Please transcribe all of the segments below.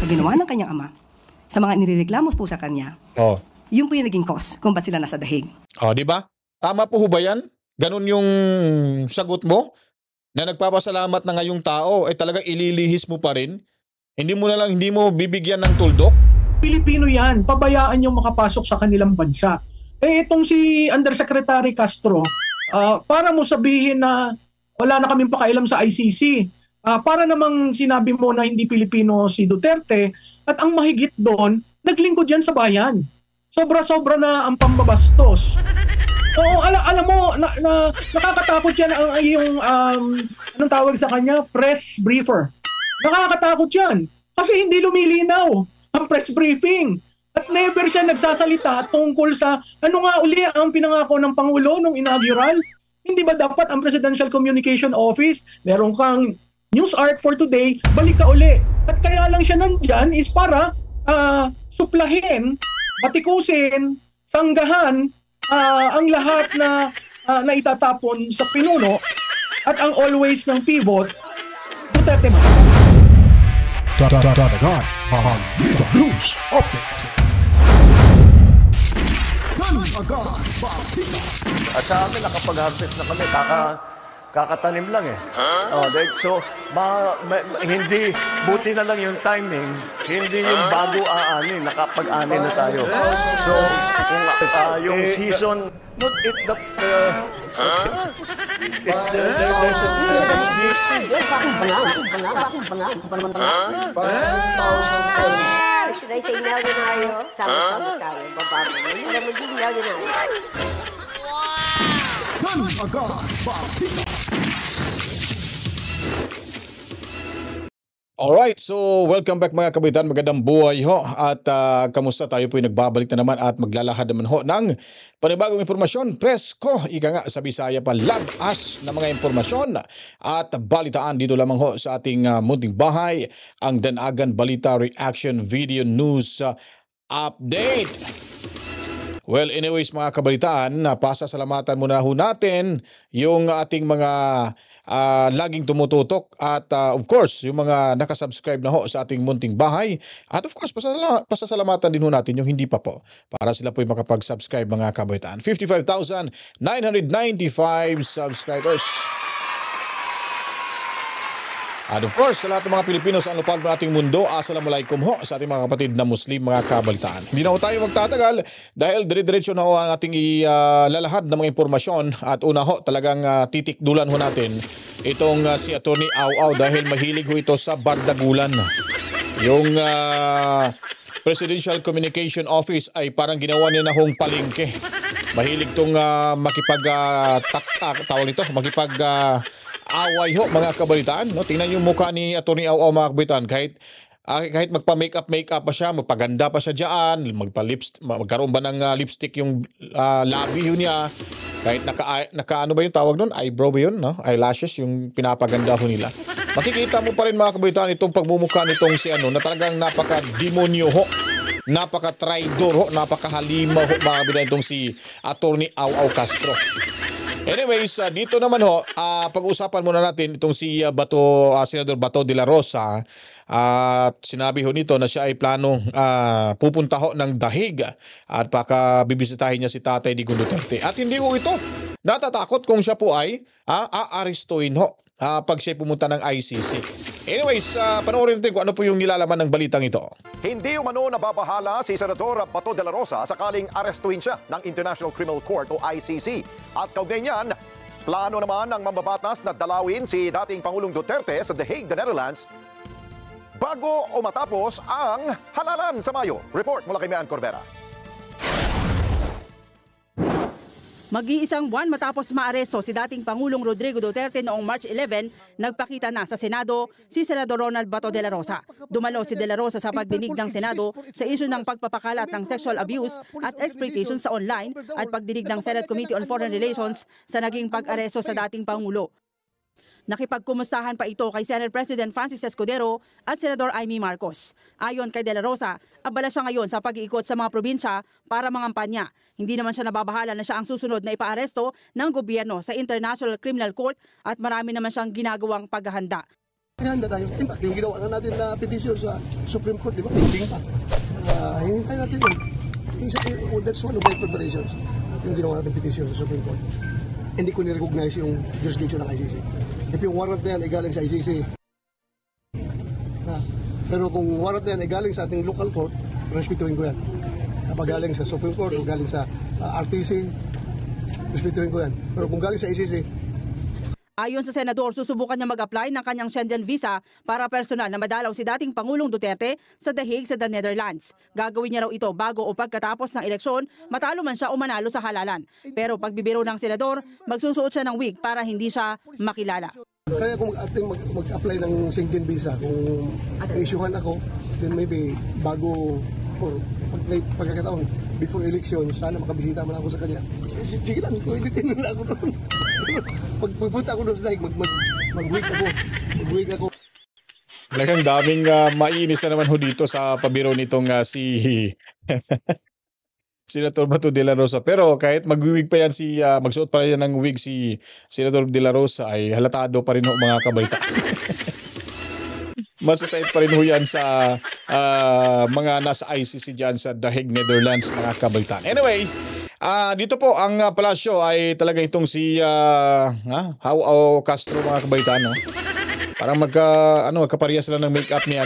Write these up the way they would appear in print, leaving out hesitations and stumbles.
sa ginawa ng kanyang ama, sa mga inireklamo po sa kanya, yun po yung naging cause kung ba't sila nasa dahig. Di ba? Tama po ba yan? Ganun yung sagot mo? Na nagpapasalamat na ngayong tao ay talagang ililihis mo pa rin? Hindi mo bibigyan ng tuldok? Pilipino yan, pabayaan yung makapasok sa kanilang bansa. Itong si Undersecretary Castro, para mo sabihin na wala na kaming pakailam sa ICC, para namang sinabi mo na hindi Pilipino si Duterte, at ang mahigit doon, naglingkod yan sa bayan. Sobra-sobra na ang pambabastos. Oo, alam mo, nakakatakot yan yung anong tawag sa kanya? Press briefer. Nakakatakot yan. Kasi hindi lumilinaw ang press briefing. At never siya nagsasalita tungkol sa ano nga uli ang pinangako ng Pangulo nung inaugural. Hindi ba dapat ang Presidential Communication Office, meron kang news arc for today, balik ka uli. At kaya lang siya nandyan is para suplahin, batikusin, sanggahan ang lahat na itatapon sa pinuno at ang always ng pivot, Duterte Matanda. Dadagan ang Bida News Update. At sa amin, nakapag-harvest na kami, kakatanim lang eh. So, hindi, buti na lang yung timing, hindi yung bago aanin, nakapag-anin na tayo. So, yung season, not it that, it's, there's a Should I say milyonaryo? Sama-sama tayo, babago. Para maging milyonaryo. Alright, so welcome back mga kabitan, magandang buhay ho at kamusta, tayo po nagbabalik na naman at maglalahad naman ho ng panibagong impormasyon, presko, ika nga sa Bisaya pa, labas na mga impormasyon at balitaan dito lamang ho sa ating munting bahay, ang Danagan Balita Reaction Video News Update. Well, anyways mga kabalitaan, pasasalamatan muna ho natin yung ating mga laging tumututok at of course yung mga nakasubscribe na ho sa ating munting bahay, at of course pasasalamatan din ho natin yung hindi pa po, para sila po yung makapag-subscribe mga kabalitaan. 55,995 subscribers. At of course, sa lahat ng mga Pilipino sa anupag ng ating mundo, assalamualaikum ho sa ating mga kapatid na Muslim, mga kabalitaan. Hindi na ho tayo magtatagal dahil dire-diretso na ho ang ating ilalahad ng mga impormasyon. At una ho, talagang titikdulan ho natin itong si Attorney Au dahil mahilig ho ito sa bardagulan. Yung Presidential Communication Office ay parang ginawa niya na hong palengke. Mahilig itong away ho mga kabalitaan, no? Tingnan yung mukha ni Attorney Au mga kabalitaan, kahit magpa-makeup pa siya, magpaganda pa siya diyan, magkaroon ba ng lipstick yung labi yun niya, kahit naka ano ba yung tawag doon, eyebrow ba yun, no? Eyelashes yung pinapaganda ho nila. Makikita mo pa rin mga kabalitaan itong pagmumukha nitong si na talagang napaka-demonyo ho, napaka-traidor ho, napaka-halima ho mga kabalitaan itong si Attorney Au Castro. Anyways, dito naman ho, pag-usapan muna natin itong si Senador Bato de la Rosa. Sinabi ho nito na siya ay planong pupunta ho ng dahig at baka bibisitahin niya si Tatay Digong Duterte. At hindi ho ito natatakot kung siya po ay aarestuin ho pag siya pumunta ng ICC. Anyways, panoorin natin kung ano po yung nilalaman ng balitang ito. Hindi umano nababahala si Senador Bato de la Rosa sakaling arestuin siya ng International Criminal Court o ICC. At kaugnay niyan, plano naman ng mambabatas na dalawin si dating Pangulong Duterte sa The Hague, the Netherlands, bago o matapos ang halalan sa Mayo. Report mula kay Mian Corbera. Mag-iisang buwan matapos maaresto si dating Pangulong Rodrigo Duterte noong March 11, nagpakita na sa Senado si Senador Ronald Bato de la Rosa. Dumalo si de la Rosa sa pagdinig ng Senado sa isyu ng pagpapakalat ng sexual abuse at exploitation sa online at pagdinig ng Senate Committee on Foreign Relations sa naging pag-aresto sa dating Pangulo. Nakipagkumustahan pa ito kay Senate President Francis Escudero at Senador Amy Marcos. Ayon kay De La Rosa, abala siya ngayon sa pag-iikot sa mga probinsya para mangampanya. Hindi naman siya nababahala na siya ang susunod na ipaaresto ng gobyerno sa International Criminal Court at marami naman siyang ginagawang paghahanda. Handa tayo. In fact, yung ginawa na natin na petition sa Supreme Court, di ba? Pending pa. Hinintay natin yun. That's one of my preparations. Yung ginawa natin petition sa Supreme Court. Hindi ko ni-recognize yung jurisdiction ng ICC. If yung warrant na yan ay galing sa ICC, pero kung warrant na yan ay galing sa ating local court, respetuhin ko yan. Kapag galing sa Supreme Court o galing sa RTC, respetuhin ko yan. Pero kung galing sa ICC, ayon sa senador, susubukan niya mag-apply ng kanyang Schengen visa para personal na madalaw si dating Pangulong Duterte sa The Hague sa the Netherlands. Gagawin niya raw ito bago o pagkatapos ng eleksyon, matalo man siya o manalo sa halalan. Pero pagbibiro ng senador, magsusuot siya ng wig para hindi siya makilala. kaya kung mag-apply ng Schengen visa, kung isyuhan ako, then maybe bago or pagkakataon before election, sana makabisita man ako sa kanya. Sige lang, pwede na ako doon. Pagpunta ako doon sa dahig, mag-wait ako. Talagang daming mainis na naman ho dito sa pabiro nitong si Senator Bato de la Rosa. Pero kahit magwiwig pa yan magsuot pa yan ng wig si Senator de la Rosa, ay halatado pa rin ho mga kabalita. Masasait pa rin ho yan sa mga nasa ICC dyan sa The Hague, Netherlands, mga kabalitaan. Anyway, dito po ang palasyo ay talaga itong si How Castro, mga kabalitaan, no? Parang magkapareha sila ng makeup ni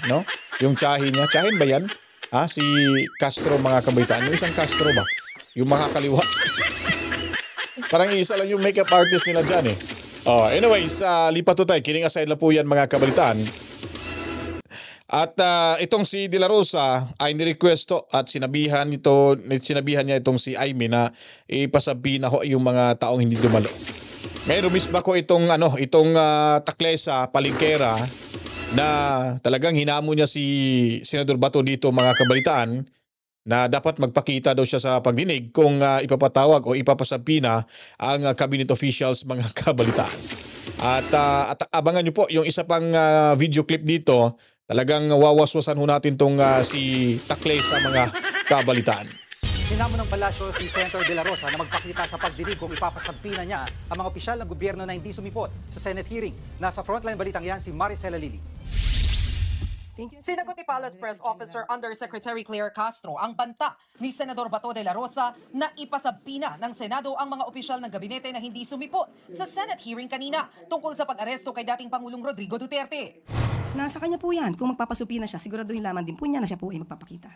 no? Yung tsahin niya. Tsahin ba yan? Si Castro, mga kabalitaan. Yung isang Castro ba? Yung makakaliwa. Parang isa lang yung makeup artist nila dyan eh. Anyways, lipat to tayo. Kidding aside lang po yan, mga kabalitaan. At itong si De La Rosa ay nirequesto at sinabihan niya itong si Aimee na ipasabi na ho yung mga taong hindi dumalo. Ngayon rumisba ko itong taklesa, palingkera, na talagang hinamo niya si Senador Bato dito, mga kabalitaan, na dapat magpakita daw siya sa pagdinig kung ipapatawag o ipapasabi na ang cabinet officials, mga kabalitaan. At abangan niyo po yung isa pang video clip dito. Talagang wawaswasan ho natin itong si taklesa, mga kabalitaan. Hinamo ng palasyo si Senator De La Rosa na magpakita sa pagdinig kung ipapasabi na niya ang mga opisyal ng gobyerno na hindi sumipot sa Senate hearing. Nasa frontline balitang yan si Maricela Lili. Sinagot ni Palace Press Officer Undersecretary Claire Castro ang banta ni Senador Bato de la Rosa na ipasabi na ng Senado ang mga opisyal ng gabinete na hindi sumipot sa Senate hearing kanina tungkol sa pag-aresto kay dating Pangulong Rodrigo Duterte. Nasa kanya po yan. Kung magpapasupi na siya, siguraduhin lamang din po niya na siya po ay magpapakita.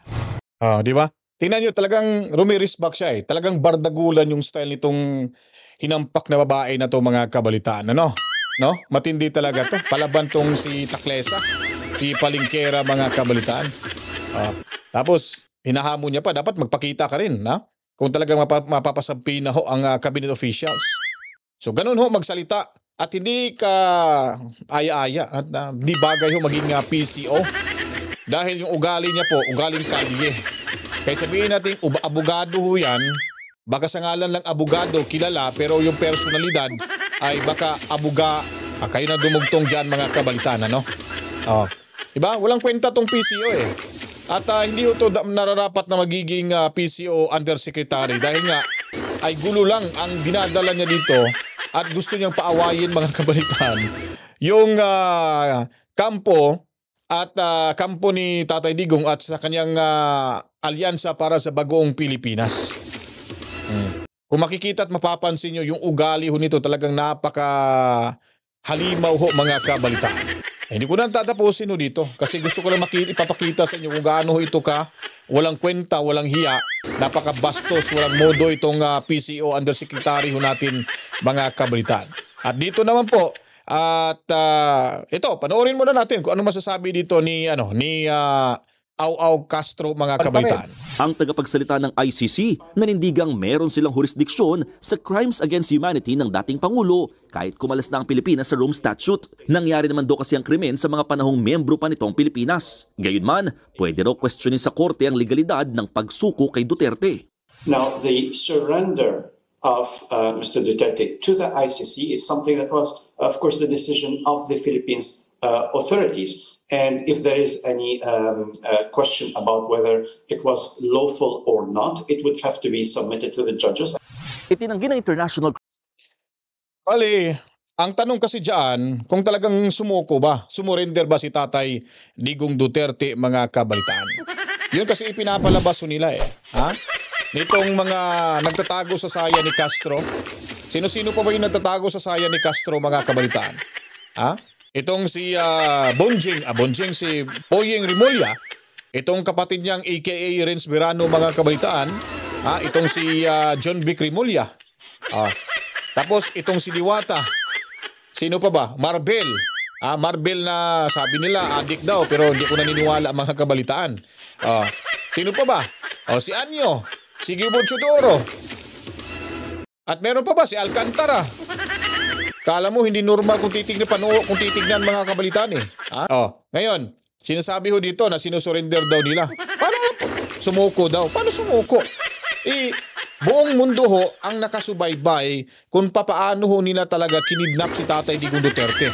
Di ba? Tingnan nyo, talagang rumirisbak siya eh. Talagang bardagulan yung style nitong hinampak na babae na to, mga kabalitaan. No? Matindi talaga to. Palaban tong si taklesa, si palingkera, mga kabalitaan. Tapos, hinahamo niya pa, dapat magpakita ka rin, na? Kung talagang mapapasabi na ho ang cabinet officials. So, ganun ho magsalita. At hindi ka aya-aya at hindi bagay ho maging PCO. Dahil yung ugali niya po, ugaling kalye. Kahit sabihin natin, abogado ho yan, baka sa ngalan lang abogado, kilala, pero yung personalidad ay baka kayo na dumugtong dyan, mga kabalitaan, no? Diba? Walang kwenta tong PCO eh. At hindi ho to nararapat na magiging PCO undersecretary dahil nga ay gulo lang ang dinadala niya dito at gusto niyang paawayin, mga kabalitaan, yung kampo at kampo ni Tatay Digong at sa kanyang alyansa para sa bagong Pilipinas. Kung makikita at mapapansin nyo, yung ugali ho nito talagang napaka halimaw ho, mga kabalitaan. Hindi ko na tatapusin ho dito kasi gusto ko lang ipapakita sa inyo kung gaano ito walang kwenta, walang hiya, napaka-bastos, walang modo itong PCO undersecretary ho natin, mga kabalitaan. At dito naman po, at ito, panoorin muna natin kung ano masasabi dito ni How Castro, mga kabalitaan. Ang tagapagsalita ng ICC nanindigang meron silang jurisdiksyon sa crimes against humanity ng dating Pangulo kahit kumalas na ang Pilipinas sa Rome Statute. Nangyari naman daw kasi ang krimen sa mga panahong membro pa nitong Pilipinas. Gayunman, pwede raw questionin sa korte ang legalidad ng pagsuko kay Duterte. Now, the surrender of Mr. Duterte to the ICC is something that was, of course, the decision of the Philippines authorities. And if there is any question about whether it was lawful or not, it would have to be submitted to the judges. Itinanggi ng international. Bali, Ang tanong kasi diyan, kung talagang sumuko ba, sumurrender ba si Tatay Digong Duterte, mga kabalitaan. Yun kasi ipinapalabas nila eh. Ha? Nitong mga nagtatago sa saya ni Castro. Sino-sino pa ba yung nagtatago sa saya ni Castro, mga kabalitaan? Ha? Itong si Bonjing, si Poyeng Rimulya. Itong kapatid niyang aka Renz Verano, mga kabalitaan. Ha? Itong si John Vic Rimulya. Tapos itong si Diwata. Sino pa ba? Marbel. Marbel na sabi nila adik daw, pero hindi ko naniniwala, mga kabalitaan. Sino pa ba? Si Anyo, si Gilbert Chodoro. At meron pa ba si Alcantara? Kala mo hindi normal kung titignan mga kabalitaan eh. Ngayon, sinasabi ho dito na sinusurrender daw nila. Paano sumuko daw? Paano sumuko? Buong mundo ho ang nakasubaybay kung papaano ho nila talaga kinidnap si Tatay Digong Duterte.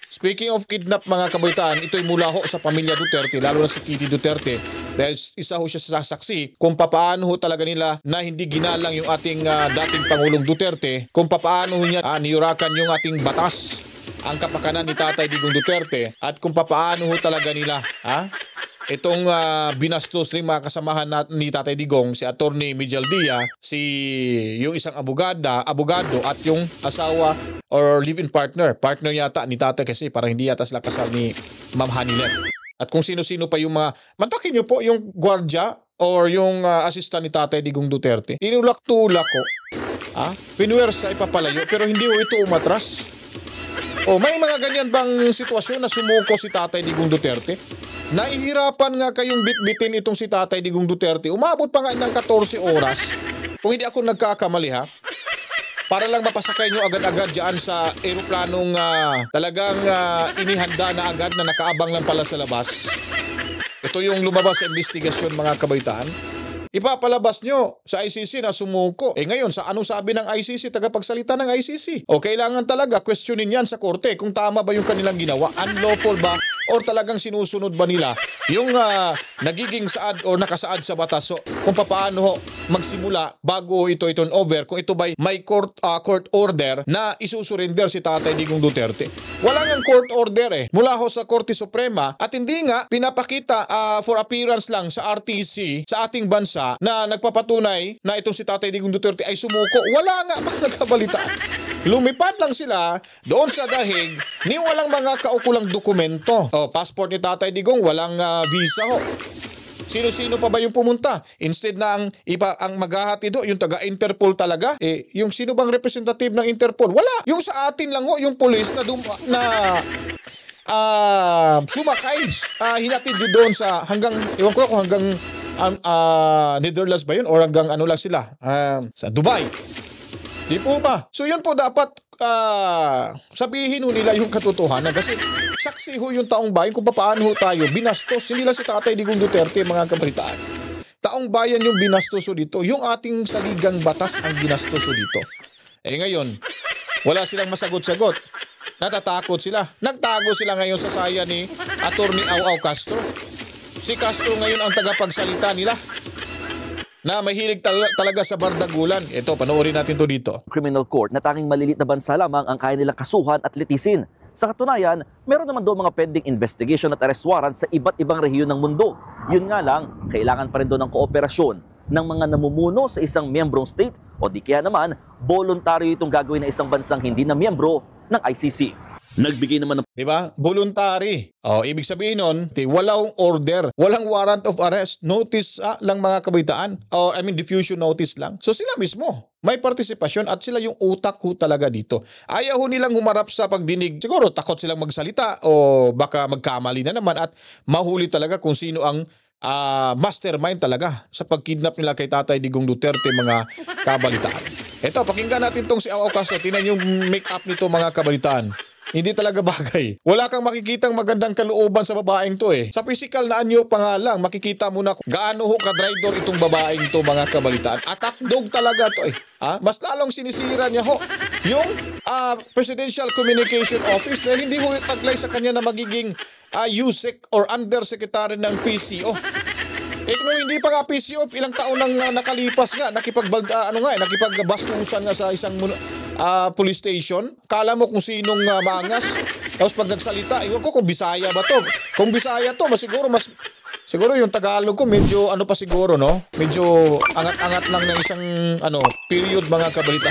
Speaking of kidnap, mga kabalitaan, ito'y mula ho sa pamilya Duterte, lalo na si Kitty Duterte. Dahil isa ho siya sa saksi kung papaano ho talaga nila na hindi ginalang yung ating dating Pangulong Duterte, kung papaano ho niya niyurakan yung ating batas, ang kapakanan ni Tatay Digong Duterte, at kung papaano ho talaga nila itong binastos rin mga kasamahan ni Tatay Digong, si Attorney Mijaldia, yung isang abogado at yung asawa or live-in partner yata ni Tatay, kasi parang hindi yata sila kasal ni Ma'am Hanilet. At kung sino-sino pa yung mantakin nyo po yung gwardya or yung assistant ni Tatay Digong Duterte. Tinulak-tulak ko. Pinuwersa, ipapalayo, pero hindi ho ito umatras. May mga ganyan bang sitwasyon na sumuko si Tatay Digong Duterte? Nahihirapan nga kayong bitbitin itong si Tatay Digong Duterte. Umabot pa nga ng 14 oras. Kung hindi ako nagkakamali para lang mapasakay nyo agad-agad dyan sa aeroplanong talagang inihanda na agad na nakaabang lang pala sa labas. Ito yung lumabas sa investigasyon, mga kabaitaan. Ipapalabas nyo sa ICC na sumuko. Ngayon, sa anong sabi ng ICC, tagapagsalita ng ICC? Kailangan talaga questionin yan sa korte kung tama ba yung kanilang ginawa, unlawful ba, or talagang sinusunod ba nila yung nagiging saad o nakasaad sa batas. So, kung paano magsimula bago ito turn over, kung ito ba may court order na isusurrender si Tatay Digong Duterte. Wala ngang court order mula ho sa Korte Suprema, at hindi nga pinapakita for appearance lang sa RTC sa ating bansa na nagpapatunay na itong si Tatay Digong Duterte ay sumuko. Wala nga, mga kabalitaan. Lumipad lang sila doon sa dahig ni walang mga kaukulang dokumento. Passport ni Tatay Digong, walang visa ho. Sino-sino pa ba yung pumunta? Instead na ang maghahati do, yung taga-Interpol talaga, yung sino bang representative ng Interpol? Wala. Yung sa atin lang ho, yung police na sumakay, hinatid doon sa hanggang, iwan ko kung hanggang Netherlands ba yun or hanggang ano lang sila, sa Dubai. Di po ba? So yun po dapat sabihin ho nila yung katotohanan, kasi saksi ho yung taong bayan kung paano ho tayo binastos. Hindi lang si Tatay Digong Duterte, mga kabalitaan. Taong bayan yung binastos ho dito. Yung ating saligang batas ang binastos ho dito. Ngayon, wala silang masagot-sagot. Natatakot sila. Nagtago sila ngayon sa saya ni Attorney Au Castro. Si Castro ngayon ang tagapagsalita nila na mahilig talaga sa bardagulan. Ito, panoorin natin to dito. Criminal court na tanging malilit na bansa lamang ang kaya nilang kasuhan at litisin. Sa katunayan, meron naman doon mga pending investigation at arrest warrant sa iba't ibang rehiyon ng mundo. Yun nga lang, kailangan pa rin doon ng kooperasyon ng mga namumuno sa isang miyembrong state, o di kaya naman, voluntaryo itong gagawin ng isang bansang hindi na miyembro ng ICC. Nagbigay naman ng... Diba? Voluntary. Ibig sabihin nun, walang order, walang warrant of arrest, notice lang, mga kabaitaan. Diffusion notice lang. So sila mismo, may partisipasyon at sila yung utak ho talaga dito. Ayaw ho nilang humarap sa pagdinig. Siguro takot silang magsalita o baka magkamali na naman at mahuli talaga kung sino ang mastermind talaga sa pagkidnap nila kay Tatay Digong Duterte, mga kabalitaan. Ito, pakinggan natin tong si Au Castro. Tingnan yung make-up nito, mga kabalitaan. Hindi talaga bagay. Wala kang makikitang magandang kalooban sa babaeng to Sa physical na anyo pa nga lang, makikita mo na gaano ho ka-driver itong babaeng to, mga kabalitaan. Attack dog talaga to Mas lalong sinisira niya ho yung Presidential Communication Office dahil hindi ho taglay sa kanya na magiging USEC or Undersecretary ng PCO. Kung hindi pa nga PCO, ilang taon nang nakalipas nga, nakipagbastusan nga sa isang police station. Kala mo kung sinong maangas. Tapos pag nagsalita, iwan ko kung Bisaya ba to. Kung Bisaya to, siguro yung Tagalog ko medyo ano pa siguro, no? Medyo angat-angat lang ng isang period mga kabalita.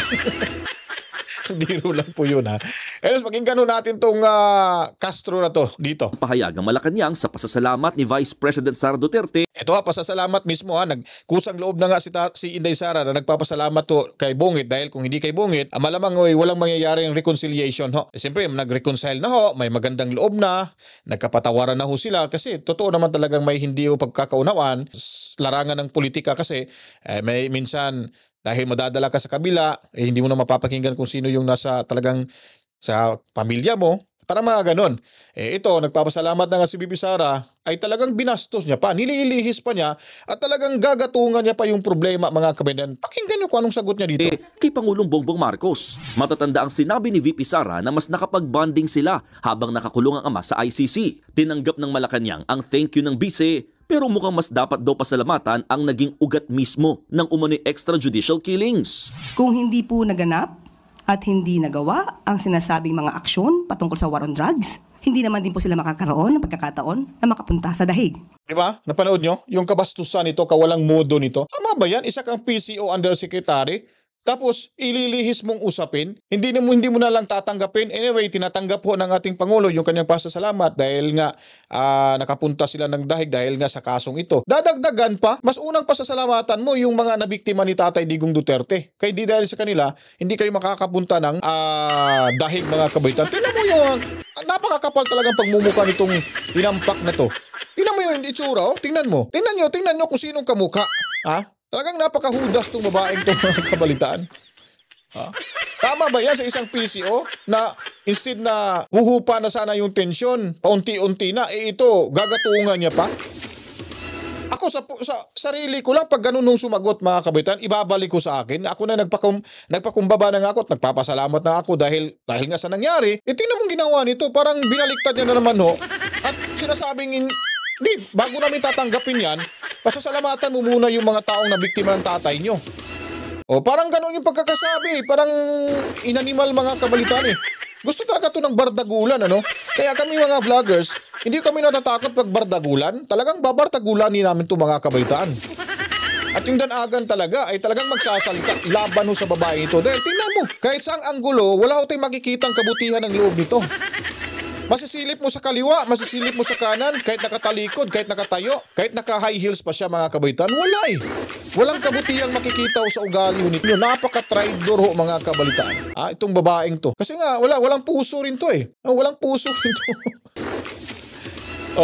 Biro lang po yun, ha. Anyways, pakinggan natin tong Castro na to dito. Pahayag ang Malacanang sa pasasalamat ni Vice President Sara Duterte. Ito pasasalamat mismo, ha. Nagkusang loob na nga si Inday Sara na nagpapasalamat to kay Bungit dahil kung hindi kay Bungit, malamang walang mangyayari ng reconciliation, ho. Siyempre, nag-reconcile na ho, may magandang loob na, nagkapatawaran na ho sila kasi totoo naman talagang may hindi ho pagkakaunawan, larangan ng politika kasi may minsan dahil madadala ka sa kabila, hindi mo na mapapakinggan kung sino yung nasa talagang sa pamilya mo. Para mga ganon. Ito, nagpapasalamat na nga si Bibi Sara, ay talagang binastos niya pa, nililihis pa niya, at talagang gagatungan niya pa yung problema, mga kabayan. Pakinggan niyo kung anong sagot niya dito. Kay Pangulong Bongbong Marcos, matatanda ang sinabi ni VP Sara na mas nakapag-bonding sila habang nakakulong ang ama sa ICC. Tinanggap ng Malacanang ang thank you ng bise, pero mukhang mas dapat daw pasalamatan ang naging ugat mismo ng umano'y extrajudicial killings. Kung hindi po naganap at hindi nagawa ang sinasabing mga aksyon patungkol sa war on drugs, hindi naman din po sila makakaroon ng pagkakataon na makapunta sa dahig. Diba? Napanood nyo? Yung kabastusan nito, kawalang modo nito. Tama ba yan? Isa kang PCO Undersecretary, tapos ililihis mong usapin, hindi mo na lang tatanggapin. Anyway, tinatanggap po ng ating Pangulo yung kanyang pasasalamat dahil nga nakapunta sila ng dahig dahil nga sa kasong ito. Dadagdagan pa, mas unang pasasalamatan mo yung mga nabiktima ni Tatay Digong Duterte. Kaya di dahil sa kanila, hindi kayo makakapunta ng dahig, mga kabaitan. Tingnan mo yung napakakapal talagang pagmumuka nitong inampak na to. Tingnan mo yung itsura, oh. Tingnan nyo kung sinong kamukha. Ha? Talagang napakahudas itong babaeng itong mga kabalitaan. Ha? Tama ba yan sa isang PCO na instead na huhupa na sana yung tensyon, paunti-unti na, ito, gagatungan niya pa? Ako sa sarili ko lang, pag ganun nung sumagot, mga kabalitaan, ibabalik ko sa akin. Ako na nagpakumbaba na nga ako at nagpapasalamat na ako dahil nga sa nangyari. Tingnan mong ginawa nito, parang binaliktad niya na naman, ho. At sinasabing, hindi, bago namin tatanggapin yan, pasasalamatan mo muna yung mga taong nabiktima ng tatay nyo. O, parang ganun yung pagkakasabi. Parang inanimal, mga kabalitaan, eh. Gusto talaga ito ng bardagulan, ano? Kaya kami mga vloggers, hindi kami natatakot pag bardagulan. Talagang babartagulanin namin ito, mga kabalitaan. At yung danagan talaga ay talagang magsasalita laban ho sa babae ito. Dahil tingnan mo, kahit saang anggulo, wala ho tayong makikitang kabutihan ng loob nito. Masisilip mo sa kaliwa, masisilip mo sa kanan, kahit nakatalikod, kahit nakatayo, kahit naka-high heels pa siya, mga kabaitan, wala eh. Walang kabutihang makikita sa ugali nito. Napaka-traidor ho, mga kabalitaan. Itong babaeng to. Kasi nga, walang puso rin to eh. Walang puso rin to.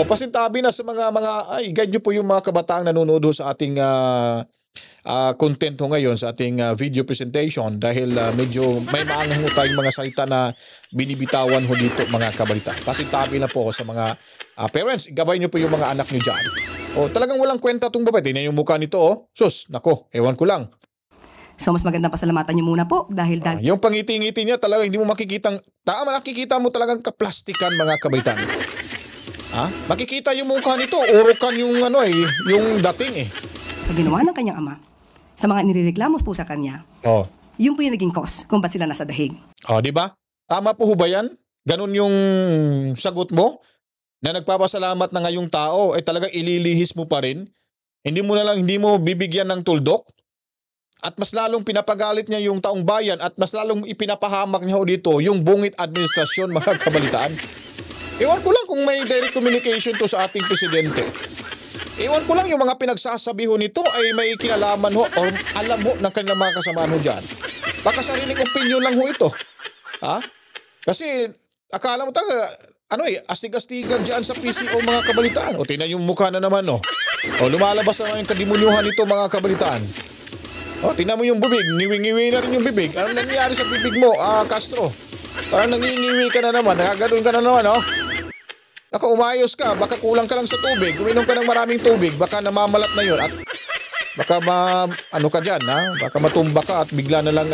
Pasintabi na sa mga guide nyo po yung mga kabataang nanonood ho sa ating content ho ngayon, sa ating video presentation dahil medyo may maangang ho tayong mga salita na binibitawan ho dito, mga kabalita. Pasintabi na po sa mga parents, gabay nyo po yung mga anak nyo dyan. Talagang walang kwenta itong babae. Tingnan yung mukha nito, sus, nako, ewan ko lang. So mas magandang pasalamatan nyo muna po dahil yung pangiti-ngiti niya talaga hindi mo makikitang, nakikita mo talagang kaplastikan, mga kabaitan. Makikita yung mukha nito, urukan yung yung dating eh. Sa ginawa ng kanyang ama, sa mga nirereklamos po sa kanya, yun po yung naging cause kung ba't sila nasa dahig. Di ba? Tama po ba yan? Ganun yung sagot mo? Na nagpapasalamat na ngayong tao, talagang ililihis mo pa rin? Hindi mo bibigyan ng tuldok? At mas lalong pinapagalit niya yung taong bayan at mas lalong ipinapahamak niya dito yung bungit administrasyon, mga kabalitaan. Ewan ko lang kung may direct communication to sa ating presidente. Ewan ko lang yung mga pinagsasabi ho nito ay may kinalaman ho o alam ho ng kanilang mga kasamaan ho dyan. Baka sariling opinion lang ho ito. Kasi akala mo astig-astigan dyan sa PCO, mga kabalitaan. Tingnan yung mukha na naman, lumalabas na yung kadimunyuhan nito, mga kabalitaan. Tingnan mo yung bibig, ngiwi-ngiwi na rin yung bibig. Anong nangyari sa bibig mo, Castro? Parang nangingiwi ka na naman, nakaganon ka na naman, Baka umayos ka, baka kulang ka lang sa tubig, uminom ka ng maraming tubig, baka namamalat na yun at baka ka dyan, baka matumba ka at bigla na lang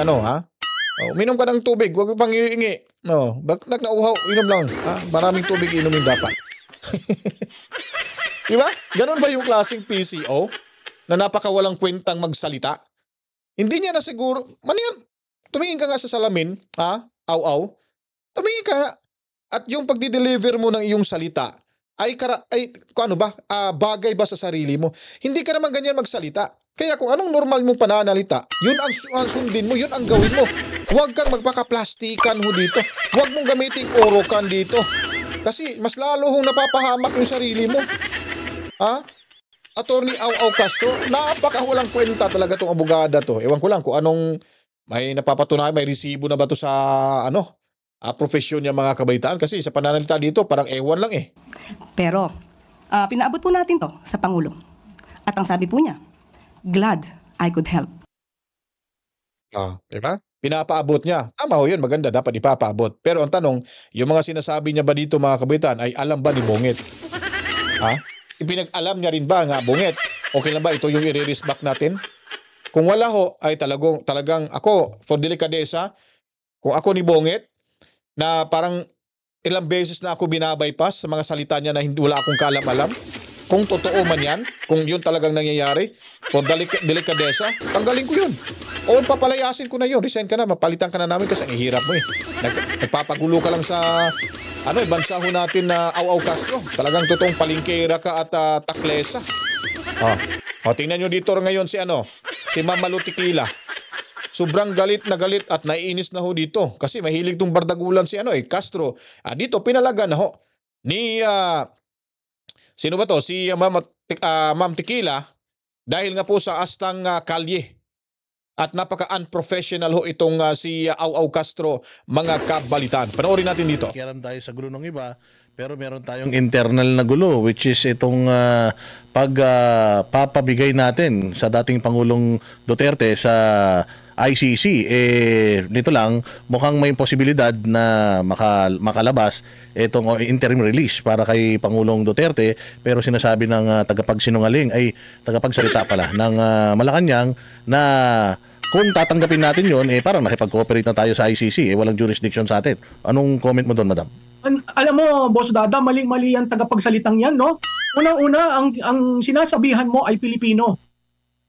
uminom ka ng tubig, huwag pang iingi. Baka nauhaw, inom lang, maraming tubig inumin dapat. Diba? Ganon ba yung klaseng PCO na napakawalang kwentang magsalita? Hindi niya na siguro, tumingin ka nga sa salamin, ha? Aw-aw. Tumingin ka nga. At yung pagdi-deliver mo ng iyong salita ay ano ba? Bagay ba sa sarili mo? Hindi ka naman ganyan magsalita. Kaya kung anong normal mong pananalita, yun ang sundin mo, yun ang gawin mo. Huwag kang magpaka-plastikan ho dito. Huwag mong gamitin orokan dito. Kasi mas lalo hong napapahamak yung sarili mo. Ha? Attorney Au Castro, napakawalang kwenta talaga tong abogada to. Ewan ko lang kung anong may napapatunayan, may resibo na ba to sa profesyon niya mga kabaitaan. Kasi sa pananalita dito, parang ewan lang eh. Pero, pinaabot po natin to sa Pangulo. At ang sabi po niya, glad I could help. Diba? Pinapaabot niya. Tama ho yun, maganda, dapat ipapaabot. Pero ang tanong, yung mga sinasabi niya ba dito mga kabaitaan ay alam ba ni Bungit? Ha? Ipinag-alam niya rin ba nga, Bungit? Okay lang ba ito yung i-release back natin? Kung wala ho, ay talagang ako, for delikadesa, kung ako ni Bungit, na parang ilang beses na ako binabypass sa mga salita niya na wala akong kaalam-alam, kung totoo man yan, kung yun talagang nangyayari, for delikadesa, tanggalin ko yun. O papalayasin ko na yun, resign ka na, mapalitan ka na namin kasi ang hirap mo eh. Nagpapagulo ka lang sa bansa ho natin na Au Castro. Talagang totoong palingkera ka at taklesa. Tingnan nyo dito ngayon si Ma'am Malu Tequila. Sobrang galit na galit at naiinis na ho dito kasi mahilig tong bardagulan si Castro. Dito pinalaga na ho ni sino ba to? Si Ma'am Tequila dahil nga po sa astang kalye. At napaka-unprofessional ho itong si Au Castro, mga kabalitan. Panoorin natin dito. Kialam tayo sa gulo ng iba, pero meron tayong internal na gulo, which is itong pagpapabigay natin sa dating Pangulong Duterte sa ICC. Dito lang, mukhang may posibilidad na makalabas itong interim release para kay Pangulong Duterte, pero sinasabi ng tagapagsalita pala ng Malacanang na kung tatanggapin natin yon, parang nakipag-cooperate na tayo sa ICC, walang jurisdiction sa atin. Anong comment mo doon, madam? Alam mo, Boss Dada, maling-mali ang tagapagsalitang yan, no? Unang-una, ang sinasabihan mo ay Pilipino.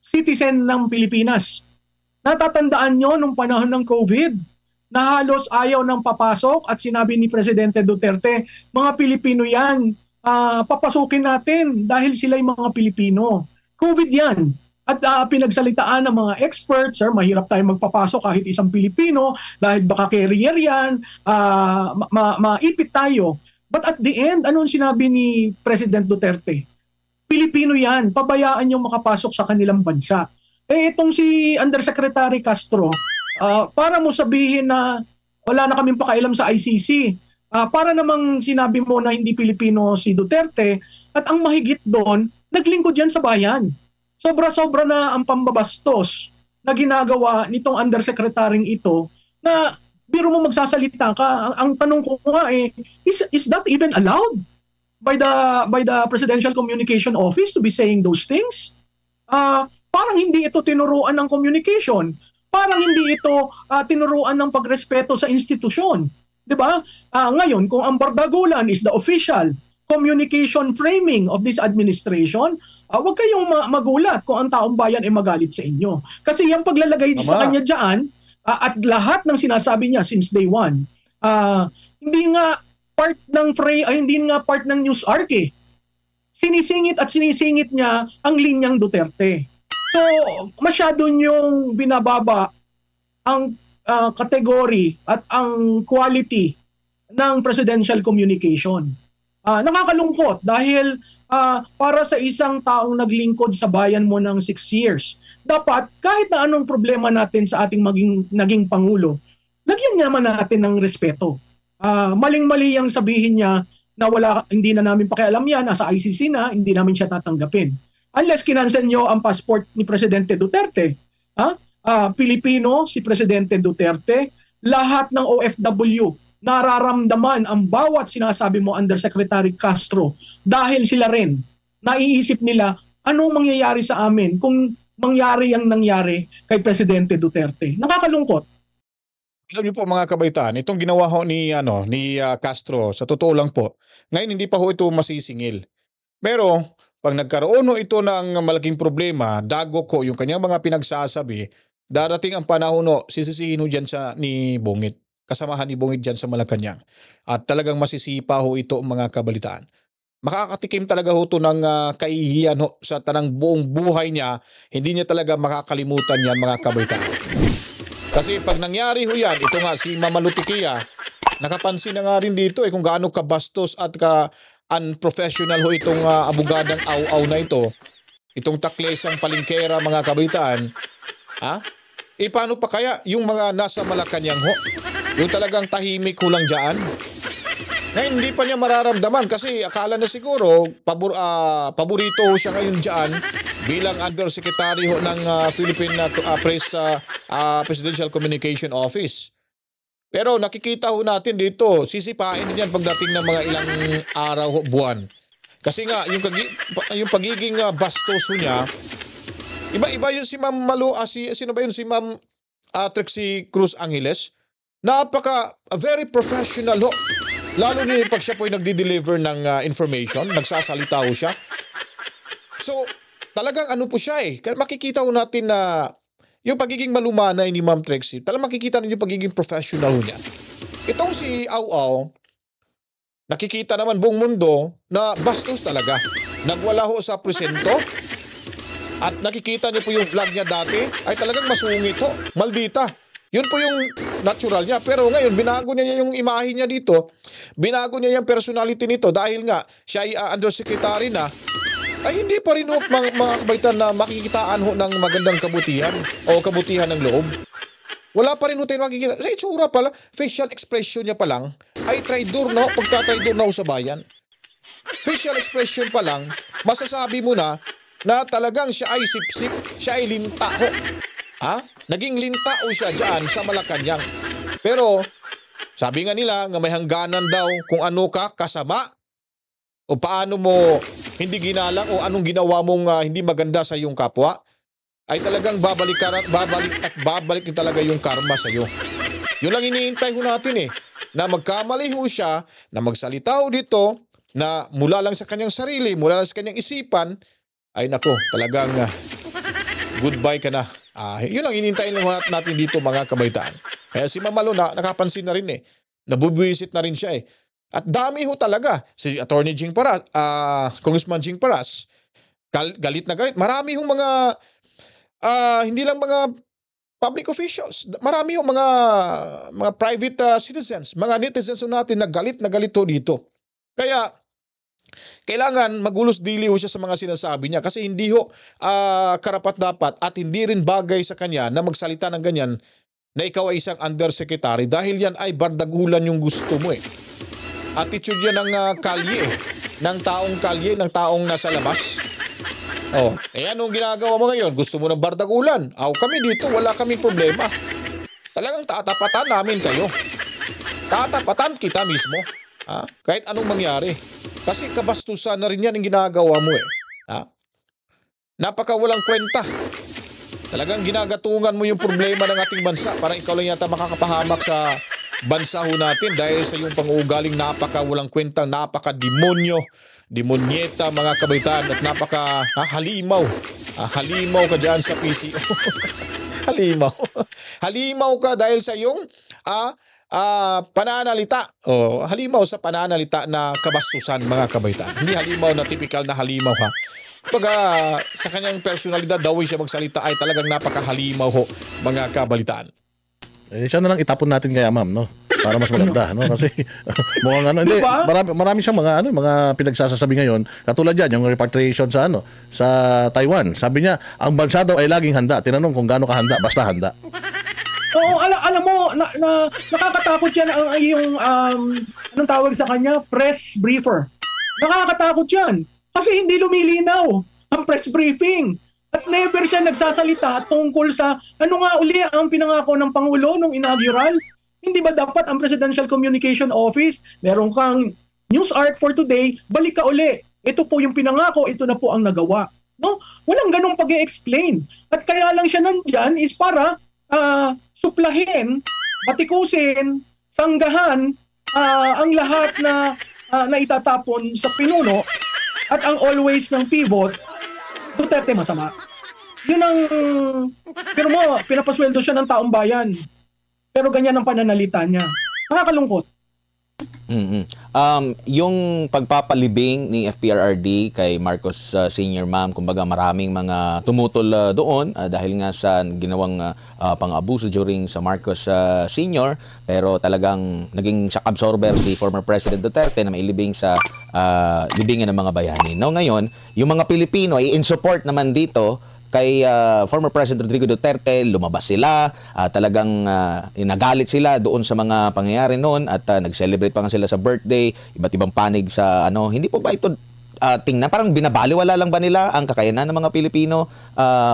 Citizen ng Pilipinas. Natatandaan nyo nung panahon ng COVID na halos ayaw nang papasok at sinabi ni Presidente Duterte, mga Pilipino yan, papasukin natin dahil sila'y mga Pilipino. COVID yan. At pinagsalitaan ng mga experts, sir, mahirap tayo magpapasok kahit isang Pilipino dahil baka carrier yan, maipit tayo. But at the end, anong sinabi ni President Duterte? Pilipino yan, pabayaan yung makapasok sa kanilang bansa. Itong si Undersecretary Castro, para mo sabihin na wala na kaming pakailam sa ICC, para namang sinabi mo na hindi Pilipino si Duterte, at ang mahigit doon, naglingkod yan sa bayan. Sobra-sobra na ang pambabastos na ginagawa nitong undersecretary ito na biro mo magsasalita ka. Ang tanong ko nga is that even allowed by the Presidential Communication Office to be saying those things? Parang hindi ito tinuruan ng communication. Parang hindi ito tinuruan ng pagrespeto sa institusyon. 'Di ba? Ngayon, kung ang bardagulan is the official communication framing of this administration, huwag kayong magulat kung ang taong bayan ay magalit sa inyo. Kasi yung paglalagay sa kanya diyan at lahat ng sinasabi niya since day one, hindi nga part ng news arc eh. Sinisingit niya ang linyang Duterte. So, masyado niyong binababa ang category at ang quality ng presidential communication. Nakakalungkot dahil para sa isang taong naglingkod sa bayan mo ng 6 years, dapat kahit na anong problema natin sa ating naging Pangulo, lagyan niya naman natin ng respeto. Maling-mali ang sabihin niya na hindi na namin pakialam yan, nasa ICC na, hindi namin siya tatanggapin. Unless kinansel nyo ang passport ni Presidente Duterte. Pilipino si Presidente Duterte, lahat ng OFW nararamdaman ang bawat sinasabi mo Undersecretary Castro dahil sila rin naiisip nila anong mangyayari sa amin kung mangyari ang nangyari kay Presidente Duterte. Nakakalungkot. Alam niyo po mga kabaitaan, itong ginawa ho ni Castro, sa totoo lang po, ngayon hindi pa ho ito masisingil. Pero pag nagkaroon ito ng malaking problema, dago ko yung kanyang mga pinagsasabi, darating ang panahon sisisihin ho dyan ni Bungit. Kasamahan ni Bungit dyan sa Malacanang. At talagang masisipa ho ito mga kabalitaan. Makakatikim talaga ho ito ng kaihiyan sa tanang buong buhay niya. Hindi niya talaga makakalimutan yan mga kabalitaan. Kasi pag nangyari ho yan, ito nga si Mama Lutikia, nakapansin na nga rin dito kung gaano kabastos at unprofessional ho itong abogadang aw-aw na ito. Itong taklesang palingkera mga kabalitaan. Paano pa kaya yung mga nasa Malacanang ho? Yung talagang tahimik ho lang dyan. Ngayon hindi pa niya mararamdaman kasi akala na siguro paborito ho siya ngayon dyan bilang undersecretary ho ng Philippine Presidential Communication Office. Pero nakikita ho natin dito, sisipain din yan pagdating ng mga ilang araw ho, buwan. Kasi nga, yung pagiging bastos ho niya, iba yun si Ma'am sino ba yun si Ma'am Trixie Cruz Angeles? Very professional ho. Lalo na pag siya po ay nagdi-deliver ng information, nagsasalita ho siya. So, talagang ano po siya Kaya makikita ho natin na yung pagiging malumanay ni Ma'am Trixie, talagang makikita ninyo yung pagiging professional ho niya. Itong si Aw-Aw, nakikita naman buong mundo na bastos talaga. Nagwala ho sa presento. At nakikita niyo po yung vlog niya dati, ay talagang masungit ho. Maldita. Yun po yung natural niya. Pero ngayon, binago niya yung imahe niya dito. Binago niya yung personality nito dahil nga siya ay undersecretary na. Ay hindi pa rin ho mga kabaitan na makikitaan ho ng magandang kabutihan o kabutihan ng loob. Wala pa rin ho tayo makikita. Sa itsura pala, facial expression niya pa lang ay traidor na ho, pagtatraidor na ho sa bayan. Facial expression pa lang, masasabi mo na talagang siya ay sip-sip, siya ay linta ho. Naging linta o siya dyan sa Malacanang. Pero, sabi nga nila, nga may hangganan daw kung ano ka kasama o paano mo hindi ginalang o anong ginawa mong hindi maganda sa iyong kapwa, ay talagang babalik din talaga yung karma sa iyo. Yun lang iniintay ho natin na magkamali ho siya, na magsalita ho dito, na mula lang sa kanyang sarili, mula lang sa kanyang isipan, ay nako, talagang goodbye ka na. Yun lang inintayin lang natin dito mga kabaitaan. Kaya si Mama Lo nakapansin na rin nabubuwisit na rin siya At dami ho talaga. Si Attorney Jing Paras, Congressman Jing Paras, galit na galit. Marami hong mga, hindi lang mga public officials, marami hong mga private citizens, mga netizens natin na galit ho dito. Kaya, kailangan magulos dili ho siya sa mga sinasabi niya kasi hindi ho karapat-dapat at hindi rin bagay sa kanya na magsalita ng ganyan na ikaw ay isang undersecretary dahil yan ay bardagulan yung gusto mo Attitude yan ng kalye ng taong kalye, ng taong nasa labas. Anong ginagawa mo ngayon? Gusto mo ng bardagulan? Kami dito, wala kaming problema. Talagang tatapatan namin kayo. Tatapatan kita mismo. Kahit anong mangyari. Kasi kabastusan na rin yan ang ginagawa mo Napaka walang kwenta. Talagang ginagatungan mo yung problema ng ating bansa. Parang ikaw lang yata makakapahamak sa bansa ho natin dahil sa yung pang-uugaling napaka walang kwenta, napaka demonyeta mga kabaitaan at napaka halimaw. Halimaw ka dyan sa PCO. Halimaw ka dahil sa yung pananalita. Halimaw sa pananalita na kabastusan mga kabaitaan. Hindi halimaw na typical na halimaw Pag sa kanyang personalidad daw siya magsalita ay talagang napakahalimaw ho mga kabalitaan. Siya na lang itapon natin kaya ma'am para mas maganda kasi mukhang hindi marami siyang mga pinagsasasabi ngayon katulad yan yung repatriation sa sa Taiwan. Sabi niya ang bansa daw ay laging handa. Tinanong kung gaano kahanda, basta handa. Oo, alam mo, nakakatakot yan yung anong tawag sa kanya? Press briefer. Nakakatakot yan. Kasi hindi lumilinaw ang press briefing. At never siya nagsasalita tungkol sa ano nga uli ang pinangako ng Pangulo nung inaugural. Hindi ba dapat ang Presidential Communication Office, meron kang news arc for today, balik ka uli. Ito po yung pinangako, ito na po ang nagawa. Walang ganong pag-i-explain. At kaya lang siya nandyan is para suplahin, batikusin, sanggahan ang lahat na itatapon sa pinuno at ang always ng pivot, Duterte masama. Yun ang, pero mo, pinapasweldo siya ng taong bayan. Pero ganyan ang pananalita niya. Nakakalungkot. Yung pagpapalibing ni FPRRD kay Marcos Sr. Ma'am, kumbaga maraming mga tumutol doon dahil nga sa ginawang pang-abuso during sa Marcos Sr. Pero talagang naging shock absorber si former President Duterte na mailibing sa libingan ng mga bayani. No, ngayon, yung mga Pilipino ay in support naman dito kay former President Rodrigo Duterte. Lumabas sila, talagang nagalit sila doon sa mga pangyayari noon at nag-celebrate pa nga sila sa birthday, iba't ibang panig sa ano. Hindi po ba ito tingnan, parang binabaliwala lang ba nila ang kakayanan ng mga Pilipino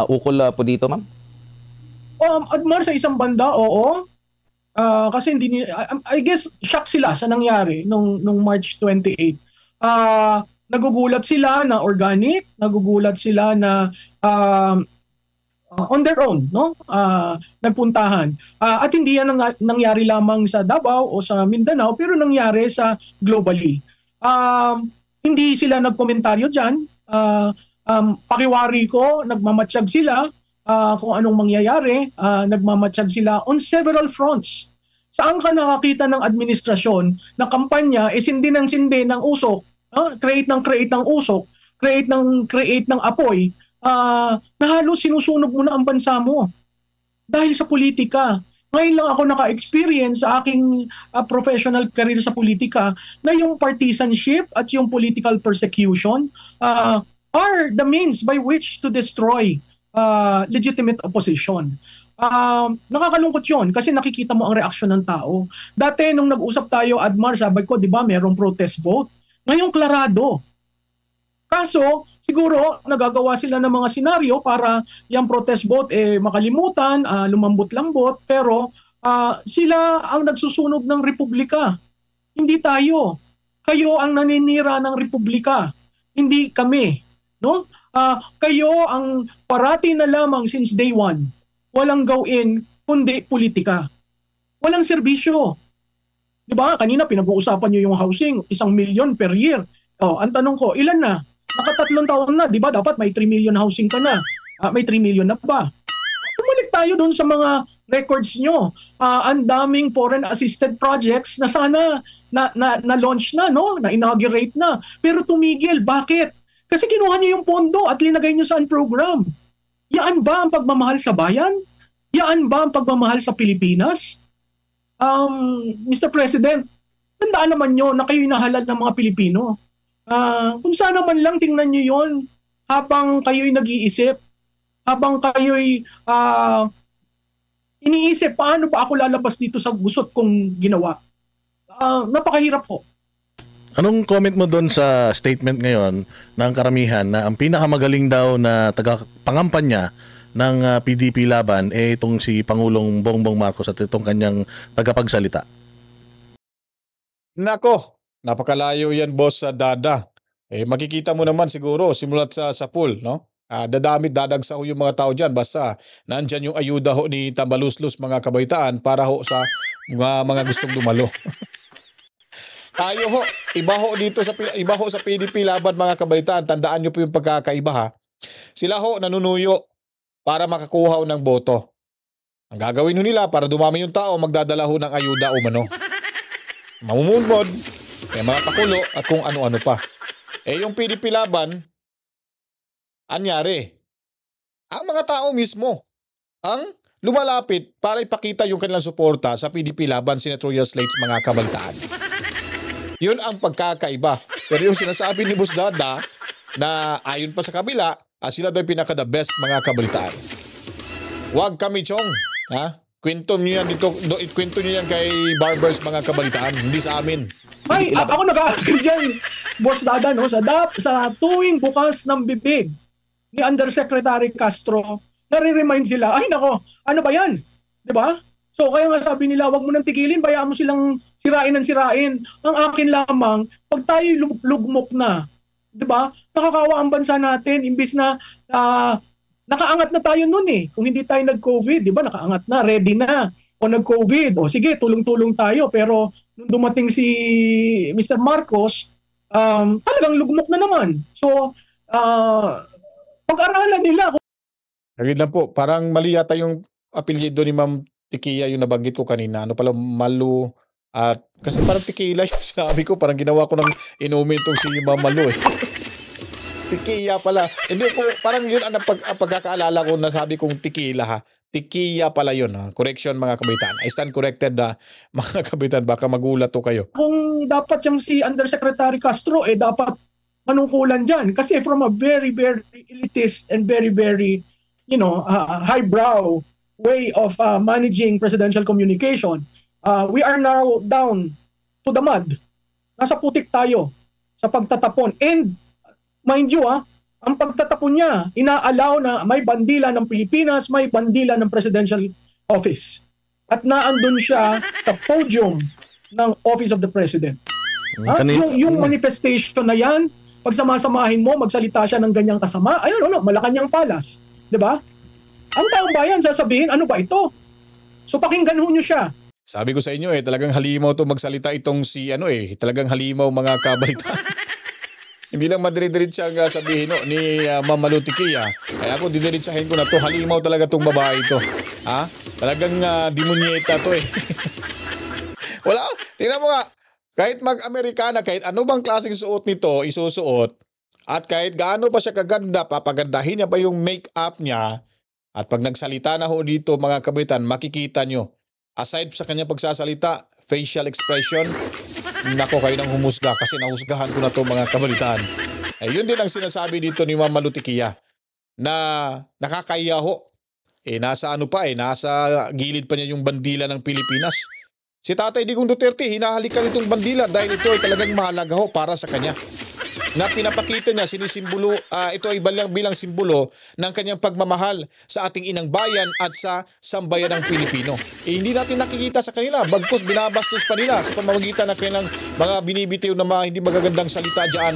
ukol po dito, ma'am? Admar, sa isang banda, oo. Kasi hindi I guess shock sila sa nangyari nung March 28. Nagugulat sila na organic, nagugulat sila na on their own, no? Nagpuntahan. At hindi yan nangyari lamang sa Davao o sa Mindanao, pero nangyari sa globally. Hindi sila nagkomentaryo dyan. Pakiwari ko, nagmamatsyag sila kung anong mangyayari. Nagmamatsyag sila on several fronts. Saan ka nakakita ng administrasyon na kampanya sindi ng usok, create ng usok, create ng apoy, na halos sinusunog mo na ang bansa mo dahil sa politika. Ngayon lang ako naka-experience sa aking professional career sa politika na yung partisanship at yung political persecution are the means by which to destroy legitimate opposition. Nakakalungkot yun kasi nakikita mo ang reaksyon ng tao. Dati nung nag-usap tayo, Admar, sabi ko, di ba, merong protest vote. Ngayon, klarado. Kaso, siguro, nagagawa sila ng mga senaryo para yung protest vote makalimutan, lumambot-lambot, pero sila ang nagsusunog ng republika. Hindi tayo. Kayo ang naninira ng republika. Hindi kami. No? Kayo ang parati na lamang since day one. Walang gawin, kundi politika. Walang serbisyo. Di ba? Kanina pinag-uusapan nyo yung housing, 1 million per year. Ang tanong ko, ilan na? Nakatatlong taon na, di ba? Dapat may 3 million housing ka na. May 3 million na ba? Bumalik tayo doon sa mga records nyo. Ang daming foreign assisted projects na sana na-launch na, no? Na-inaugurate na. Pero tumigil. Bakit? Kasi kinuha nyo yung pondo at linagay nyo sa program. Yaan ba ang pagmamahal sa bayan? Yaan ba ang pagmamahal sa Pilipinas? Mr. President, tandaan naman nyo na kayo'y nahalal ng mga Pilipino. Kung sana man lang tingnan nyo yon habang kayo'y nag-iisip, habang kayo'y iniisip paano pa ako lalabas dito sa gusot kong ginawa. Napakahirap po. Anong comment mo doon sa statement ngayon ng karamihan na ang pinakamagaling daw na tagapangampanya ng PDP laban itong si Pangulong Bongbong Marcos at itong kanyang tagapagsalita? Nako, napakalayo yan, boss Dada. Makikita mo naman siguro simulat sa pool, no? Dadamit, dadagsa ho yung mga tao dyan basta nandyan yung ayuda ho ni Tambaluslos, mga kabaitaan, para ho sa mga gustong dumalo. Tayo ho, iba ho sa PDP laban, mga kabaitaan. Tandaan nyo po yung pagkakaiba, ha. Sila ho nanunuyo para makakuha ho ng boto. Ang gagawin ho nila para dumami yung tao, magdadala ho ng ayuda umano. Mamumunbod, mga pakulo at kung ano-ano pa. Yung PDP laban, anyari, ang mga tao mismo ang lumalapit para ipakita yung kanilang suporta sa PDP laban, senatorial slates, mga kabalitaan. Yun ang pagkakaiba. Pero yung sinasabi ni Boss Dada na ayon pa sa kabila, sila daw pinaka-the best, mga kabalitaan. Huwag kami, Chong. Kwento nyo yan dito, kwento nyo yan kay Barbers, mga kabalitaan, hindi sa amin. Ay, ako nag-agree dyan, Boss Dada, no? Sa tuwing bukas ng bibig ni Undersecretary Castro, nare-remind sila, ay nako, ano ba yan? Diba? So kaya nga sabi nila, wag mo nang tigilin, bayaan mo silang sirain ng sirain. Ang akin lamang, pag tayo lugmok na, 'di ba? Nakakawa ang bansa natin imbis na nakaangat na tayo noon eh. Kung hindi tayo nag-COVID, 'di ba? Nakaangat na, ready na. O nag-COVID, o sige, tulong-tulong tayo, pero nung dumating si Mr. Marcos, talagang lugmok na naman. So, pag-aralan nila Agad lang po, parang mali yata yung apelyido ni Ma'am Tikia yung nabanggit ko kanina. Ano pala, Malu at kasi parang Tequila yung sinabi ko, parang ginawa ko ng inumin tong si Ma'am Malu eh. Tikia pala. Hindi po, parang yun ang pagkakaalala ko na sabi kong Tequila ha. Tikia pala yun ha. Correction mga kabitan. I stand corrected na mga kabitan. Baka magulat to kayo. Kung dapat yung si Undersecretary Castro, dapat manungkulan dyan. Kasi from a very, very elitist and very, very, highbrow way of managing presidential communication, we are now down to the mud. Nasa putik tayo sa pagtatapon. And mind you, ang pagtatapon niya, inaalaw na may bandila ng Pilipinas, may bandila ng presidential office. At naandun siya sa podium ng Office of the President. Yung manifestation na yan, pag samasamahin mo, magsalita siya ng ganyang kasama, Malacanang Palace. Diba? Ang taong bayan sasabihin, ano ba ito? So pakinggan ho nyo siya. Sabi ko sa inyo talagang halimaw to magsalita itong si talagang halimaw mga kabalitan. Hindi lang madiri-diritsang sabihin ni Ma'am Malu Tikia. Kaya ako diniritsahin ko na to, halimaw talaga tong babae ito. Talagang demonyeta to eh. Wala, tingnan mo nga, kahit mag-Amerikana, kahit ano bang klaseng suot nito, isusuot, at kahit gaano pa siya kaganda, papagandahin niya pa yung make-up niya, at pag nagsalita na ho dito mga kabitan, makikita nyo, aside sa kanya pagsasalita, facial expression, nako kayo nang humusga kasi nahusgahan ko na to mga kabalitaan. Yun din ang sinasabi dito ni Ma'am Malu Tikia na nakakaya ho. Nasa gilid pa niya yung bandila ng Pilipinas. Si Tatay Digong Duterte, hinahalikan itong bandila dahil ito ay talagang mahalaga ho para sa kanya. Na pinapakita niya, sinisimbolo, ito ay bilang simbolo ng kanyang pagmamahal sa ating inang bayan at sa sambayan ng Pilipino. Hindi natin nakikita sa kanila, bagkus binabastos pa nila sa pamamagitan ng kanilang mga binibitiw na mga hindi magagandang salita dyan,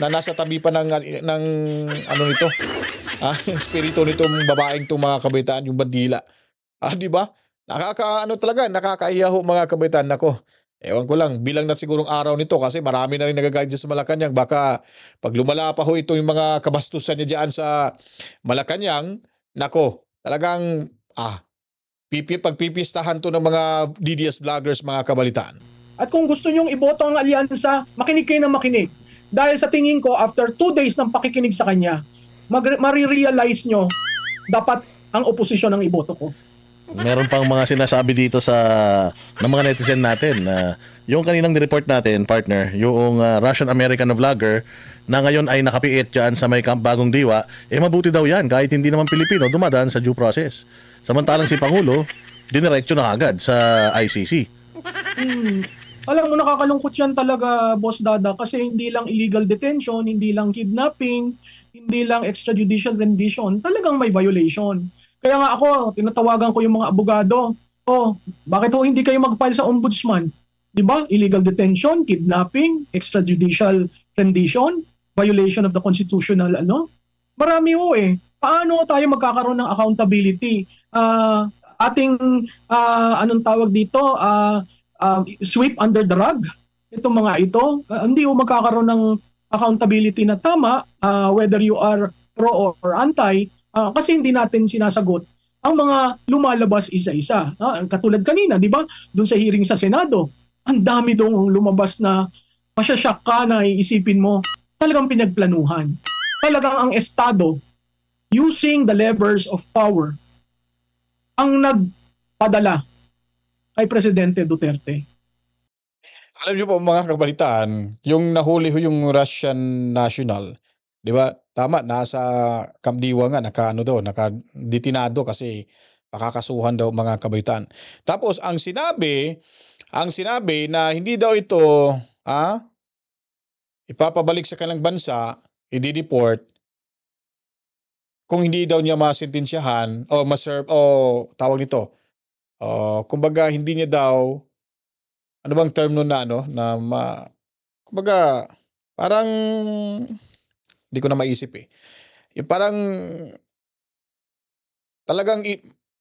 na nasa tabi pa ng nito, espiritu nitong babaeng itong mga kabitaan, yung bandila. Di ba? Nakakaiya ho mga kabitaan. Nako, ewan ko lang, bilang na sigurong araw nito kasi marami na rin nagagayad sa Malacanang. Baka pag lumala pa ho ito yung mga kabastusan niya dyan sa Malacanang, nako, talagang pagpipistahan to ng mga DDS vloggers mga kabalitaan. At kung gusto nyong iboto ang alyansa, makinig kayo na makinig. Dahil sa tingin ko, after 2 days ng pakikinig sa kanya, marirealize nyo, dapat ang oposisyon ang iboto ko. Meron pang mga sinasabi dito ng mga netizen natin na yung kaninang nireport natin, partner, yung Russian-American vlogger na ngayon ay nakapiit dyan sa may Camp Bagong Diwa, mabuti daw yan kahit hindi naman Pilipino dumadaan sa due process. Samantalang si Pangulo, diniretso na agad sa ICC. Alam mo, nakakalungkot yan talaga, Boss Dada, kasi hindi lang illegal detention, hindi lang kidnapping, hindi lang extrajudicial rendition, talagang may violation. Kaya nga ako, tinatawagan ko yung mga abogado. Bakit hindi kayo mag-file sa ombudsman? Di ba? Illegal detention, kidnapping, extrajudicial rendition, violation of the constitutional, Marami Paano tayo magkakaroon ng accountability? Anong tawag dito? Sweep under the rug? Itong mga ito, hindi magkakaroon ng accountability na tama, whether you are pro or anti, kasi hindi natin sinasagot ang mga lumalabas isa-isa. Katulad kanina, di ba? Doon sa hearing sa Senado, ang dami dong lumabas na masyasyak ka na iisipin mo, talagang pinagplanuhan. Talagang ang Estado, using the levers of power, ang nagpadala kay Presidente Duterte. Alam niyo po mga kabalitaan, yung nahuli ho yung Russian national, di ba? Tama, nasa Camp Diwa nga, nakadetinado kasi pakakasuhan daw mga kabalitaan. Tapos ang sinabi na hindi daw ito ipapabalik sa kanilang bansa, i-deport kung hindi daw niya masintensyahan o maserve o tawag nito. Kumbaga hindi niya daw, ano bang term nun kumbaga parang hindi ko na maisip yung parang talagang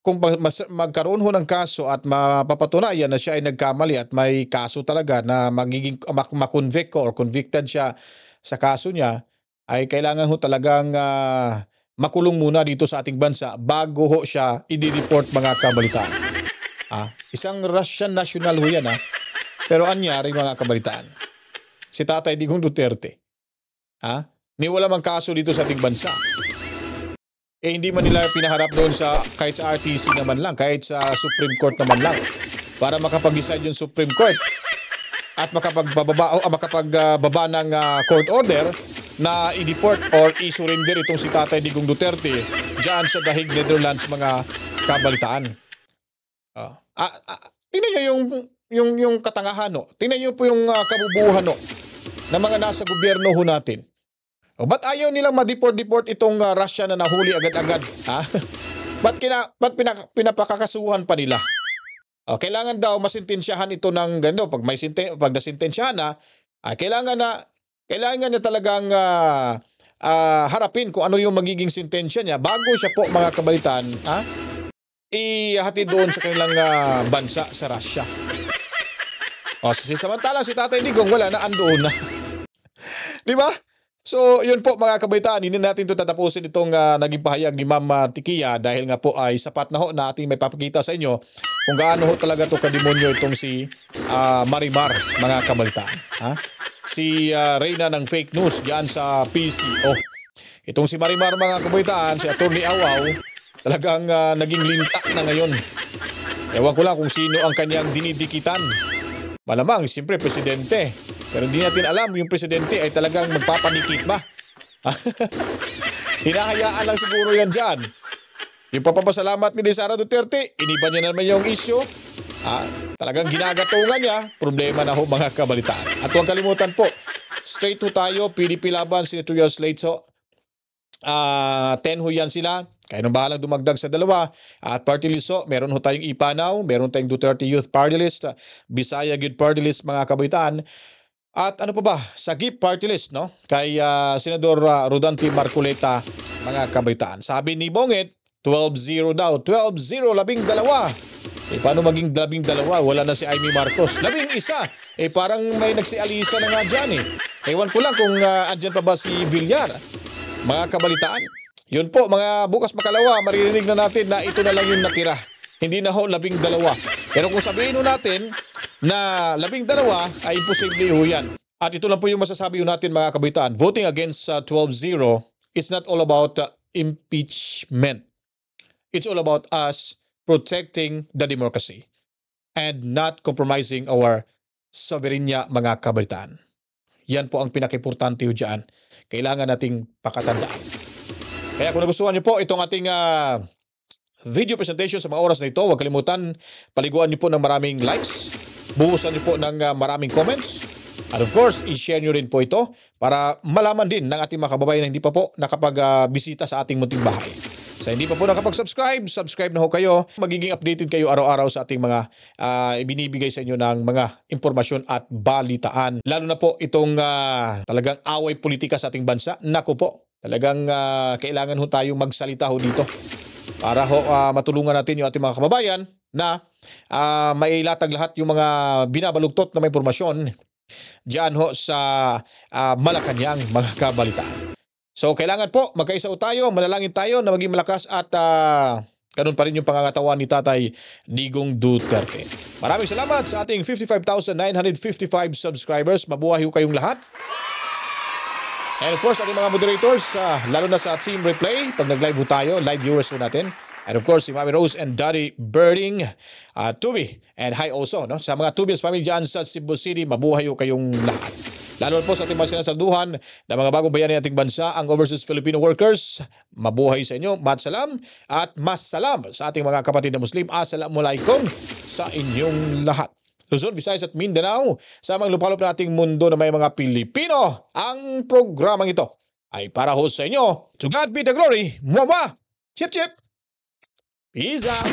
kung magkaroon ho ng kaso at mapapatunayan na siya ay nagkamali at may kaso talaga na magiging makonvict or convicted siya sa kaso niya, ay kailangan ho talagang makulong muna dito sa ating bansa bago ho siya i-deport mga kabalitaan. Isang Russian national ho yan Pero anyari mga kabalitaan. Si Tatay Digong Duterte. Ni wala mang kaso dito sa ating bansa. Hindi man nila pinaharap doon kahit sa RTC naman lang, kahit sa Supreme Court naman lang. Para makapag-decide yung Supreme Court at makapagbaba ng court order na i-deport or i-surrender itong si Tatay Digong Duterte dyan sa Dahig, Netherlands mga kabalitaan. Tingnan nyo yung katangahan, tingnan nyo po yung kabubuhan ng mga nasa gobyerno ho natin. Ba't ayaw nilang ma-deport itong Russia na nahuli agad-agad? Ba't pinapakakasuhan pa nila? Kailangan daw masintensyahan ito ng gando. Pag nasintensyahan kailangan na talagang harapin kung ano yung magiging sentensya niya bago siya po mga kabalitaan ihatid doon sa kanilang bansa sa Russia. Samantalang si Tatay Digong wala na, andoon na. Di ba? So, yun po mga kabaitaan, hindi natin ito tatapusin itong naging pahayag ni Ma'am Tikia dahil nga po ay sapat na na ating may papakita sa inyo kung gaano talaga ito kademonyo itong si Marimar mga kabaitaan. Si Reyna ng fake news diyan sa PCO. Itong si Marimar mga kabaitaan, si Atty. Awaw, talagang naging linta na ngayon. Ewan ko lang kung sino ang kanyang dinidikitan. Malamang, siyempre, presidente. Pero hindi natin alam, yung presidente ay talagang magpapanikit ba? Hinahayaan lang siguro yan dyan. Yung papapasalamat ni Sara Duterte, iniba niya naman yung issue. Talagang ginagatungan niya, problema na ho mga kabalitaan. At huwag kalimutan po, straight to tayo, PDP Laban, Senatorial Slate 10 ho yan sila. Kaya nang bahalang dumagdag sa dalawa. At party list meron ho tayong IPANAW, meron tayong Duterte Youth Party List, Bisaya Youth Party List mga kabaitaan. At ano pa ba? Sa GIP Party List, kay Senador Rodante Marcoleta mga kabaitaan. Sabi ni Bongit, 12-0 daw. 12-0, 12. Paano maging 12? Wala na si Amy Marcos. 11. Parang may nagsialisa na nga dyan Ewan ko lang kung andyan pa ba si Villar. Mga kabalitaan. Yun po, mga bukas makalawa, maririnig na natin na ito na lang yung natira. Hindi na ho 12. Pero kung sabihin natin na 12 ay imposible ho yan. At ito lang po yung masasabi natin mga kabaitaan. Voting against 12-0, it's not all about impeachment. It's all about us protecting the democracy and not compromising our sovereignty mga kabaitaan. Yan po ang pinaka-importante ho dyan. Kailangan nating pakatandaan. Kaya kung nagustuhan niyo po itong ating video presentation sa mga oras na ito, huwag kalimutan, paliguan niyo po ng maraming likes, buhusan niyo po ng maraming comments, and of course, i-share niyo rin po ito para malaman din ng ating mga kababayan na hindi pa po nakapag-bisita sa ating munting bahay. Sa hindi pa po nakapag-subscribe, subscribe na ho kayo. Magiging updated kayo araw-araw sa ating mga ibinibigay sa inyo ng mga impormasyon at balitaan. Lalo na po itong talagang away politika sa ating bansa. Naku po. Talagang kailangan ho tayong magsalita ho dito para ho matulungan natin yung ating mga kababayan na mailatag lahat yung mga binabaluktot na may impormasyon dyan ho sa Malacanang mga kabalitaan. So kailangan po magkaisa ho tayo, manalangin tayo na maging malakas at ganun pa rin yung pangangatawan ni Tatay Digong Duterte. Maraming salamat sa ating 55,955 subscribers. Mabuhay ho kayong lahat. And of course, ating mga moderators, lalo na sa Team Replay, pag nag-live ho tayo, live viewers ho natin. And of course, si Mami Rose and Daddy Birding, Tubi, and hi also, sa mga Tubi's family dyan sa Cebu City, mabuhay ho kayong lahat. Lalo po sa ating mga sinasalduhan na mga bagong bayani ating bansa, ang Overseas Filipino Workers, mabuhay sa inyo, matsalam, at masalam sa ating mga kapatid na Muslim. Assalamualaikum sa inyong lahat. Luzon, Visayas at Mindanao, sa mga lupalop nating mundo na may mga Pilipino. Ang programang ito ay para ho sa inyo. To God be the glory. Mwah! Chip, chip! Peace out!